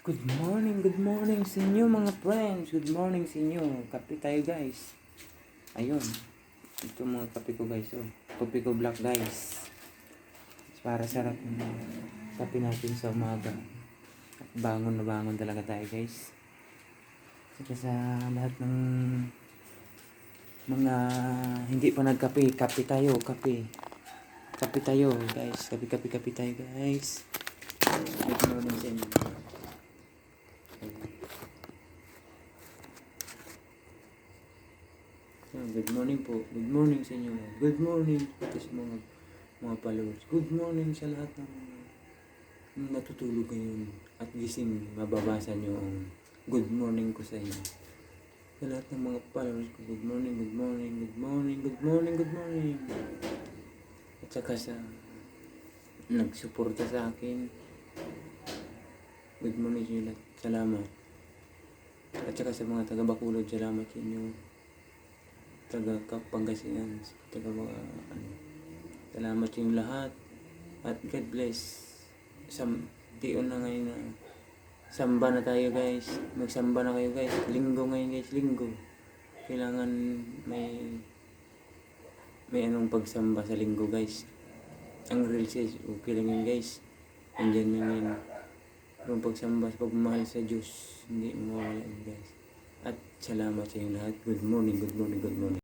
Good morning sa inyo mga friends. Good morning sa inyo. Kape tayo guys. Ayun. Ito mga kape ko guys. Oh. Kape ko black guys. Para sarap ng kape natin sa umaga. Bangon na bangon talaga tayo guys. Saka sa lahat ng mga hindi pa nagkape, kape tayo, kape. Kape tayo guys. Kape tayo guys. Good morning sa inyo. Good morning po. Good morning sa inyo. Good morning pati sa mga followers. Good morning sa lahat ng natutulog ngayon at gising. Mababasa nyo ang good morning ko sa inyo. Sa lahat ng mga followers ko, good morning, good morning, good morning, good morning, good morning. At saka sa nagsuporta sa akin, good morning sa inyo lahat. Salamat. At saka sa mga taga-Bacolod, salamat sa inyo. Taga Pangasinan, taga mga salamat sa inyo lahat. At God bless. Diyon na ngayon na samba na tayo guys. Magsamba na kayo guys. Linggo ngayon guys, linggo. Kailangan may anong pagsamba sa linggo guys. Ang real says, okay lang yun guys. Andyan yun yun. Yung pagsamba sa pagmamahal sa Diyos, hindi mawawala yun guys. At salamat sa inyo lahat. Good morning, good morning, good morning.